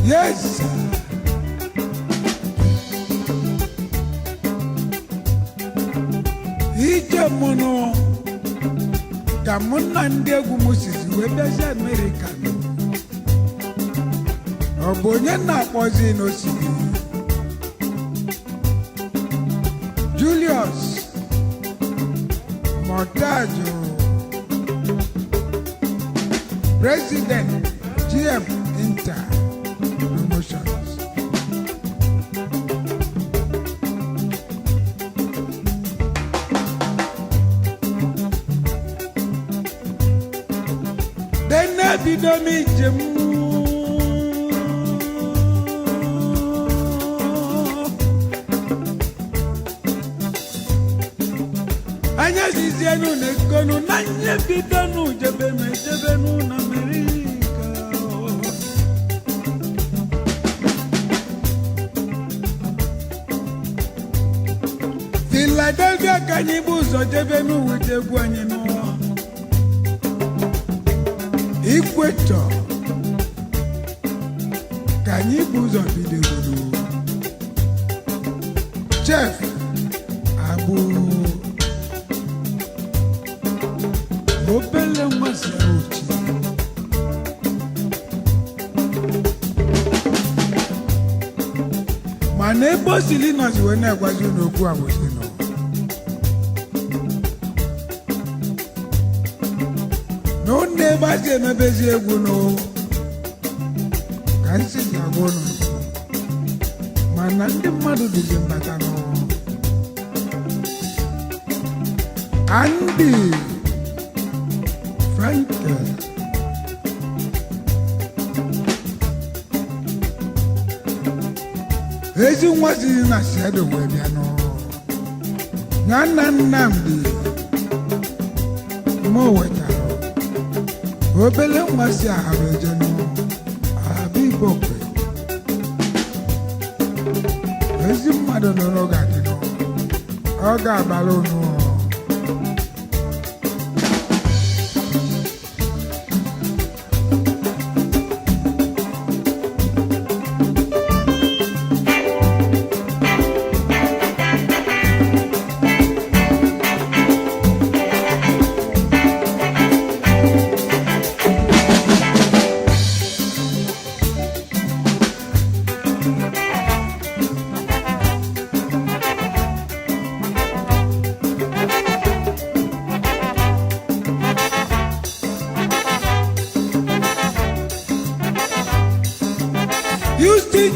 Yes. Ije mono kamuna ndegu musisi webeze America. Obonye na kpozi no sigi. Julius Montajo, President GM Inter Promotions. Then I did meet him. Anya zizienu nekonu nanye bidonu jebenu na America. Philadelphia kanyibuzo jebenu wetegu anyino. Equator kanyibuzo bidegunu. Chef Abu Obele mwase uchi. Manebo silino ziwene kwa juno kuwa mwasino. No neba zi mebezi eguno. Kansi yagono. Manande madu dizimbatano. Andy Ezi nwazi na siedo webiano. Nana Nnamdi mo wetaro. Obele nwazi ahabejeno. Abibokwe. Ezi mmado n'oga dino. Oga balonu.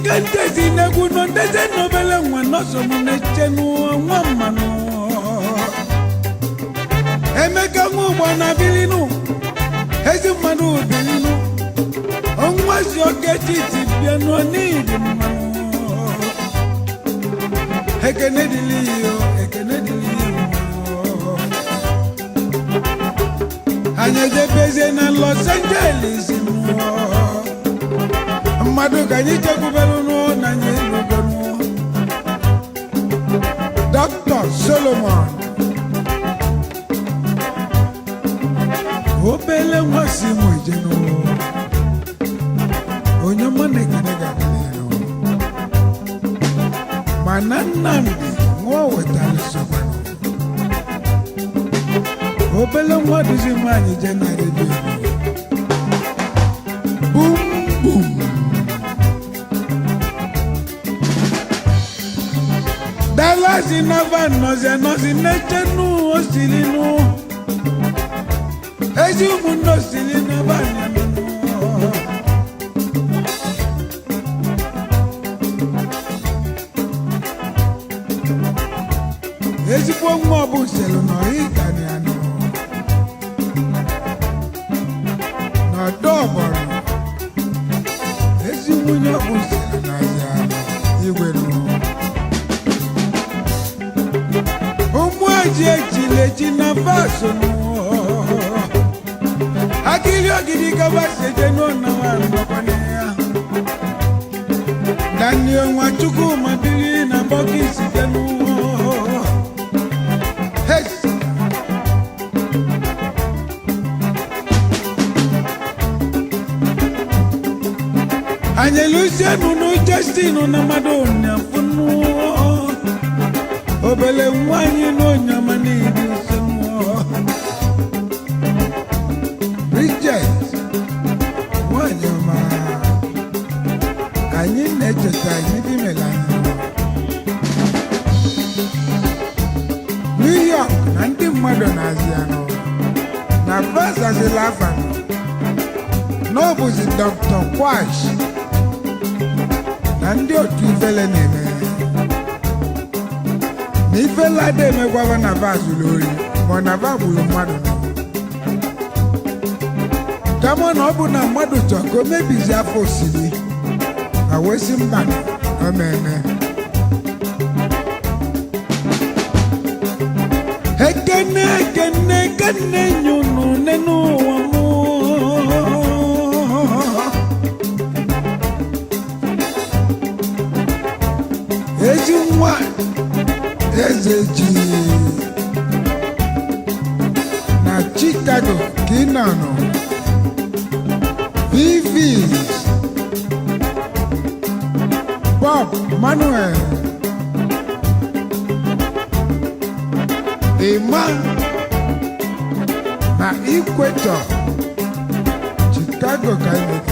Kantezi neguno ndeze nobele mwanoso munechenu wamano. Emeka mwana bilinu, hezi manu bilinu. Onwazi oketiti piano nidi mano. Ekenediliyo. Anyeje beze na Los Angeles no. Madu kanyiche kubelu na nyelu gonu. Dr. Solomon Obele mwasi mwijeno. Onyamane kinega kineno. Mananamdi mwawe tali sobano. Obele mwaduzi manyi jena redio. Boom boom. Dallas inava nozi nechenu osilinu. Ezi umundo osilinu banyanu. Ezi po mwabu selu no ikani anu. No doboro. Ezi munyo uselu na zanu. Iwelu. Echile na vaso no. Akili ogidi kabase jeno na wano kwanea. Dani onwa chuku mabili na bokisi jeno. Hey. Anya Luciano no Justino na Madonna funu obele nwanyi no nyamani disumo Bridget wanyama kanyi necheta nyidi melana New York na ndị mmadụ na-azịa nọ na Vazazilafa n'ọbụzi Dr. Kwash na ndị otu ifele na-eme na ifele ada emegwaba na vazụlụ ori ma na va gburu mmadụ nọ kama na ọ bụ na mmadụ chọọ ka o mebizi afọ osiri ma wesi mba o meme ekene ekene ekene nyunu nenu wamu eji nwa eze ji na Chicago ka ị nọ Vivis Bob Manuel Emma na Equator Chicago ka ị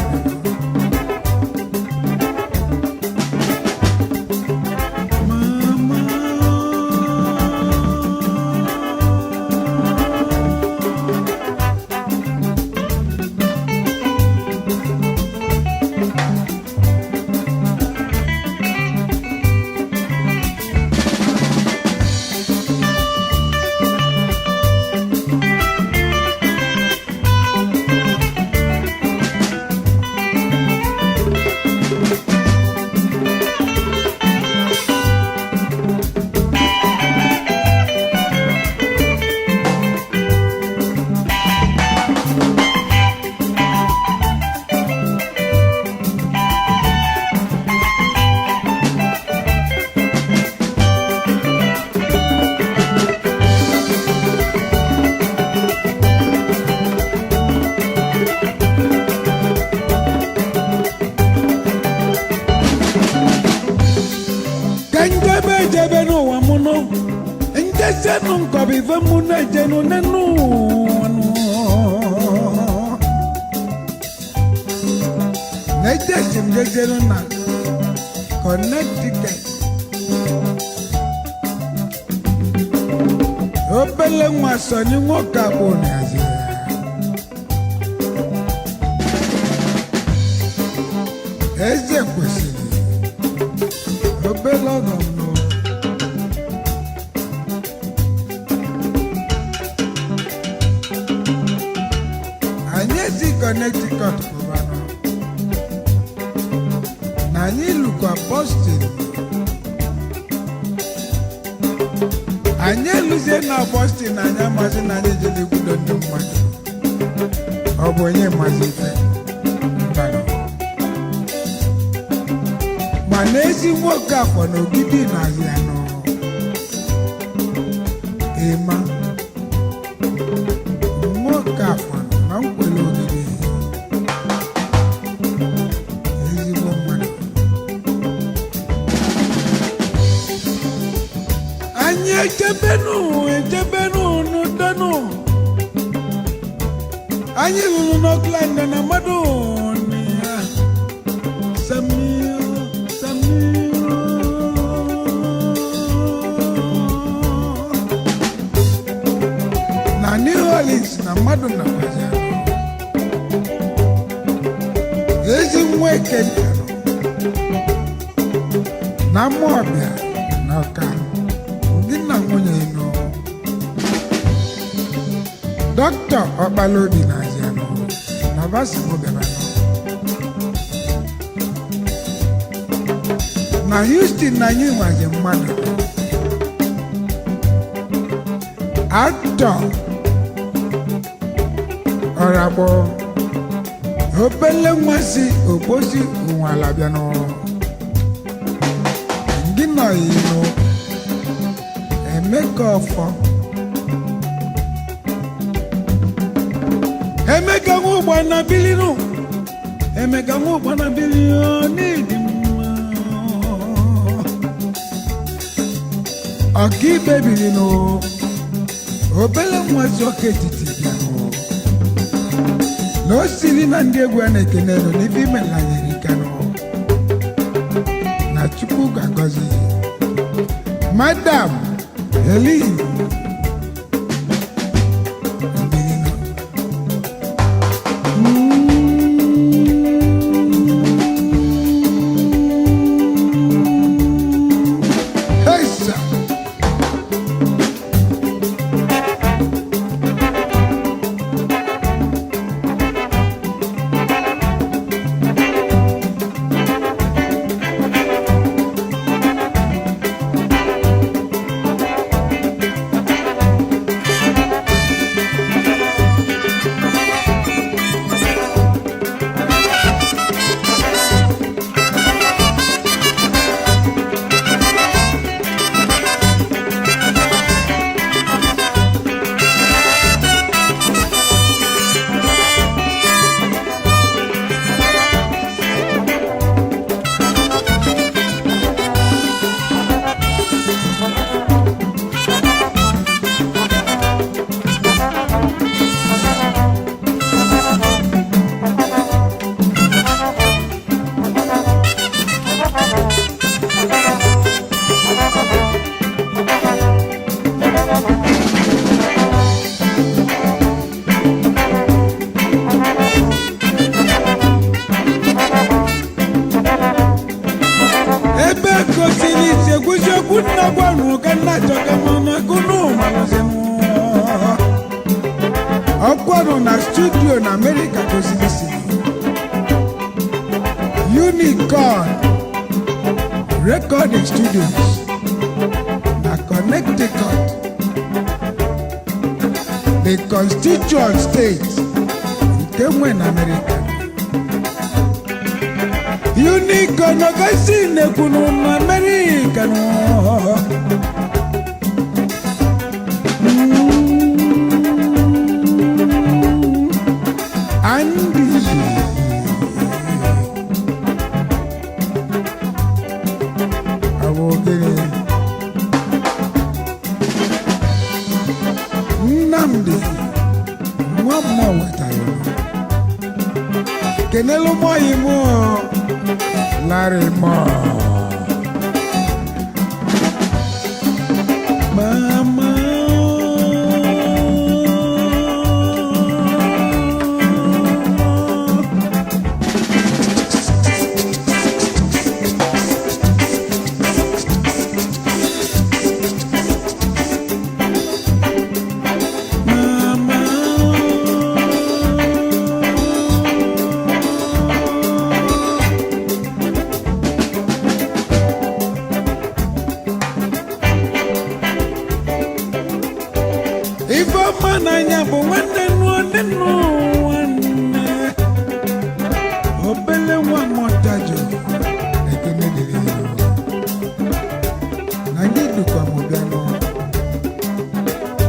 jebe no wamuno njese no nkobi vemu na jenu nenu nejese mjese no na Connecticut obele mwaso ni nwoka bụ n'azi eze kwesịrị obele ọgọ Connecticut Cubano na anyị lukwa Boston anyị eluzie na Boston na anyị amazi na anyị ejele egwudo ndị mmadụ ọ bụ onye mmazi ife ma n'ezi nwoke afọ na ogidi na-azị anọ Emma nwoke afọ na nkwele ogidi ejebenu n'udonu anyị lụrụ n'Oakland na mmadụ na New Orleans na mmadụ na ezi nwa Ekene na Amawbia na Ọka Dr. Okpalobi na Aziano na Vasimo Benano na Houston na anyị nwaje mmadụ actor Ọragbo obele nwa si Okposi Unwala bịanụ ndị nọ ino Emeka Ọfọ Emeka Nwugba na Bilinu Emeka mwana bilioni Oki baby no Obele mwazi oketiti biano No sili na ndiegwu anekenero Nibi melanyerikano Na chupu gagozi Madam Helene na studio in America Unicorn Recording Studios na Connecticut, the constituent state nke nwe in America. Unicorn ogasi nekunu na America no. Kenelo moyimo Larry Mo Mama Mananya bo wende no obele wa motajo ekenele na ngidu kwa mobiano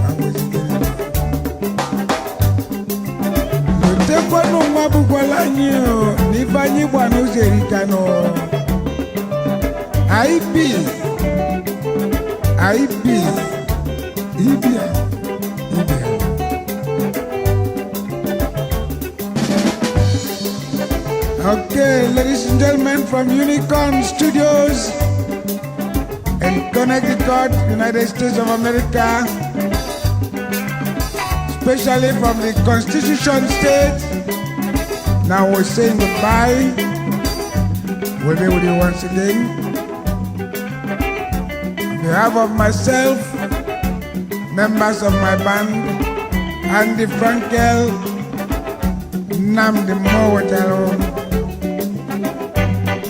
amuzikele ntekwa no mabugwala nyo ni banyi bwa no zerikano IB Ibia Okay, ladies and gentlemen, from Unicorn Studios in Connecticut, United States of America, especially from the Constitution State. Now we're saying goodbye. We'll be with you once again. On behalf of myself, members of my band, Andy Frankel, Namdi Mowataro.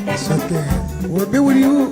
It's okay. We'll be with you.